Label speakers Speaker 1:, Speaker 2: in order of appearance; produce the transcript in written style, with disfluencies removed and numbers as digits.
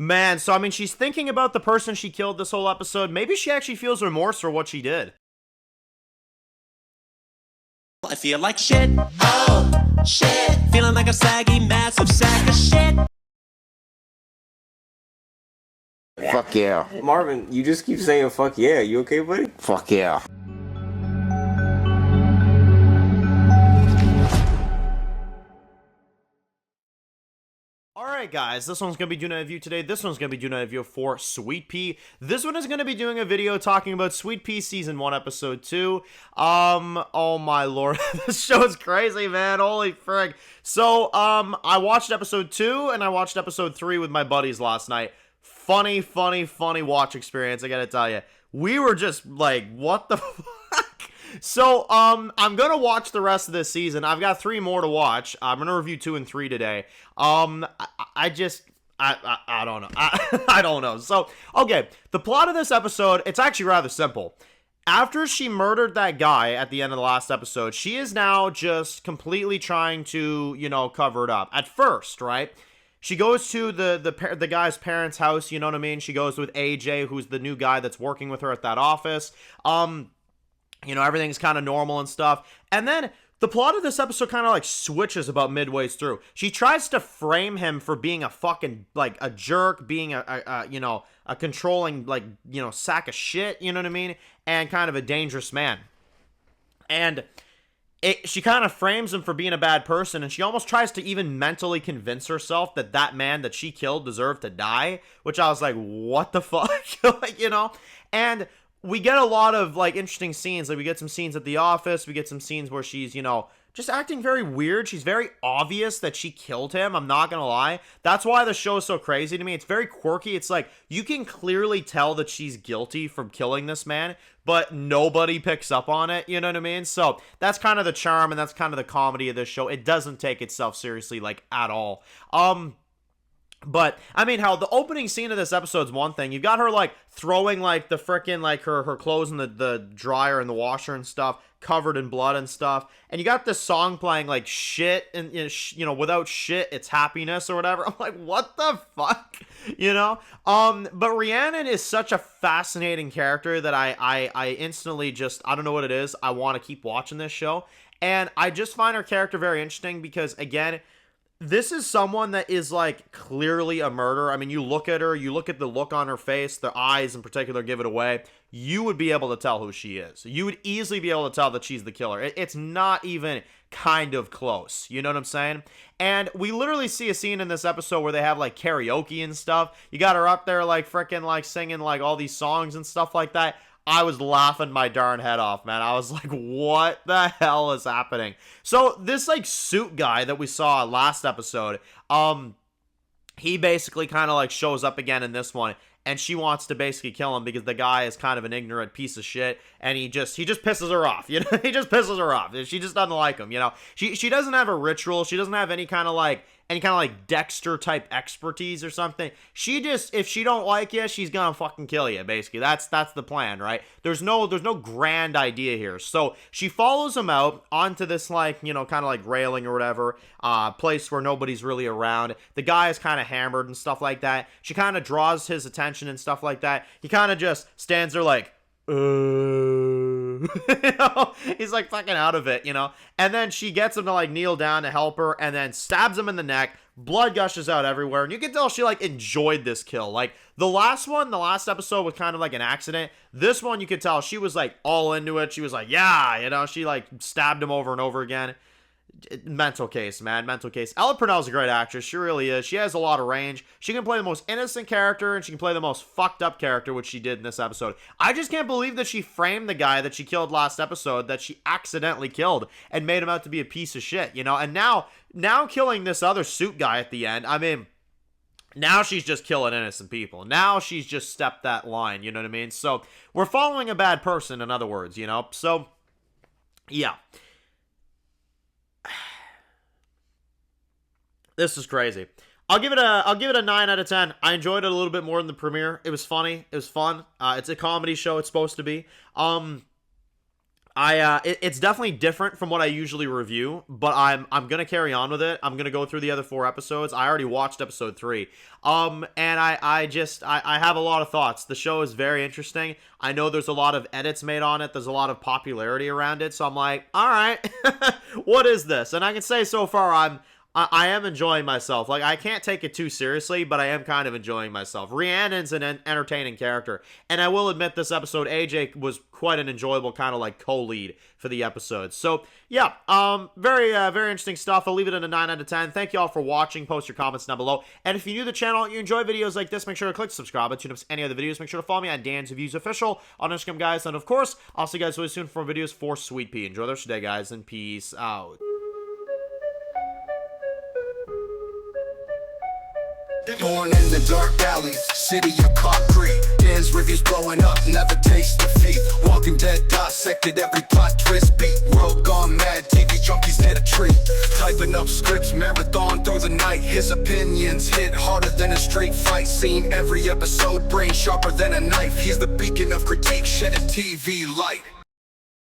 Speaker 1: Man, so I mean, she's thinking about the person she killed this whole episode. Maybe she actually feels remorse for what she did.
Speaker 2: I feel like shit. Oh, shit. Feeling like a saggy, massive sack of shit.
Speaker 3: Fuck yeah.
Speaker 4: Marvin, you just keep saying fuck yeah. You okay, buddy?
Speaker 3: Fuck yeah.
Speaker 1: Alright guys, this one's going to be doing a review today. This one's going to be doing a review for Sweetpea. This one is going to be doing a video talking about Sweetpea Season 1, Episode 2. Oh my lord. This show is crazy, man. Holy frig. So, I watched Episode 2 and I watched Episode 3 with my buddies last night. Funny watch experience, I gotta tell you. We were just like, what the fuck? So, I'm gonna watch the rest of this season. I've got 3 more to watch. I'm gonna review 2 and 3 today. I don't know. I don't know. So, okay, the plot of this episode, it's actually rather simple. After she murdered that guy at the end of the last episode, she is now just completely trying to, you know, cover it up. At first, right? She goes to the guy's parents' house, you know what I mean? She goes with AJ, who's the new guy that's working with her at that office. You know, everything's kind of normal and stuff. And then the plot of this episode kind of like switches about midway through. She tries to frame him for being a fucking, like, a jerk, being you know, a controlling, like, you know, sack of shit, you know what I mean? And kind of a dangerous man. And she kind of frames him for being a bad person, and she almost tries to even mentally convince herself that that man that she killed deserved to die, which I was like, what the fuck? Like, you know? And we get a lot of, like, interesting scenes. Like, we get some scenes at the office. We get some scenes where she's, you know, just acting very weird. She's very obvious that she killed him. I'm not gonna lie. That's why the show is so crazy to me. It's very quirky. It's like, you can clearly tell that she's guilty from killing this man, but nobody picks up on it. You know what I mean? So that's kind of the charm, and that's kind of the comedy of this show. It doesn't take itself seriously, like, at all. But, I mean, how the opening scene of this episode's one thing. You've got her, like, throwing, like, the frickin', like, her clothes in the dryer and the washer and stuff, covered in blood and stuff. And you got this song playing, like, shit, and, you know, without shit, it's happiness or whatever. I'm like, what the fuck? You know? But Rhiannon is such a fascinating character that I instantly just, I don't know what it is. I want to keep watching this show. And I just find her character very interesting because, again, this is someone that is, like, clearly a murderer. I mean, you look at her, you look at the look on her face, the eyes in particular give it away. You would be able to tell who she is. You would easily be able to tell that she's the killer. It's not even kind of close. You know what I'm saying? And we literally see a scene in this episode where they have, like, karaoke and stuff. You got her up there, like, freaking, like, singing, like, all these songs and stuff like that. I was laughing my darn head off, man. I was like, what the hell is happening? So this, like, suit guy that we saw last episode, he basically kind of, like, shows up again in this one, and she wants to basically kill him because the guy is kind of an ignorant piece of shit, and he just pisses her off, you know? He just pisses her off. She just doesn't like him, you know? She doesn't have a ritual. She doesn't have any kind of, like, Dexter type expertise or something. She just, if she don't like you, she's gonna fucking kill you, basically. That's the plan, right? There's no grand idea here. So she follows him out onto this, like, you know, kind of like railing or whatever, place where nobody's really around. The guy is kind of hammered and stuff like that. She kind of draws his attention and stuff like that. He kind of just stands there like, you know, he's like fucking out of it, you know, and then she gets him to, like, kneel down to help her, and then stabs him in the neck. Blood gushes out everywhere, and you can tell she, like, enjoyed this kill. Like, the last episode was kind of like an accident. This one, you could tell she was, like, all into it. She was like, yeah, you know, she, like, stabbed him over and over again. Mental case, man. Mental case. Ella Purnell's a great actress. She really is. She has a lot of range. She can play the most innocent character, and she can play the most fucked up character, which she did in this episode. I just can't believe that she framed the guy that she killed last episode, that she accidentally killed, and made him out to be a piece of shit, you know? And now killing this other suit guy at the end, I mean, now she's just killing innocent people. Now she's just stepped that line, you know what I mean? So, we're following a bad person, in other words, you know? So, yeah. This is crazy. I'll give it a 9 out of 10. I enjoyed it a little bit more than the premiere. It was funny. It was fun. It's a comedy show. It's supposed to be. It's definitely different from what I usually review, but I'm gonna carry on with it. I'm gonna go through the other 4 episodes. I already watched episode 3. And I have a lot of thoughts. The show is very interesting. I know there's a lot of edits made on it. There's a lot of popularity around it. So I'm like, all right, what is this? And I can say so far I am enjoying myself. Like, I can't take it too seriously, but I am kind of enjoying myself. Rhiannon's an entertaining character, and I will admit this episode, AJ was quite an enjoyable kind of like co-lead for the episode. So yeah, very interesting stuff. I'll leave it at a 9 out of 10. Thank you all for watching. Post your comments down below. And if you're new to the channel, you enjoy videos like this, make sure to click subscribe. And tune up to any other videos. Make sure to follow me on Dan's Reviews Official on Instagram, guys. And of course, I'll see you guys really soon for videos for Sweetpea. Enjoy the rest of your day, guys, and peace out.
Speaker 5: Born in the dark alleys, city of concrete. Dan's reviews blowing up, never taste defeat. Walking Dead dissected every plot twist beat. World gone mad, TV junkies hit a treat. Typing up scripts, marathon through the night. His opinions hit harder than a street fight scene. Every episode, brain sharper than a knife. He's the beacon of critique, shedding TV light.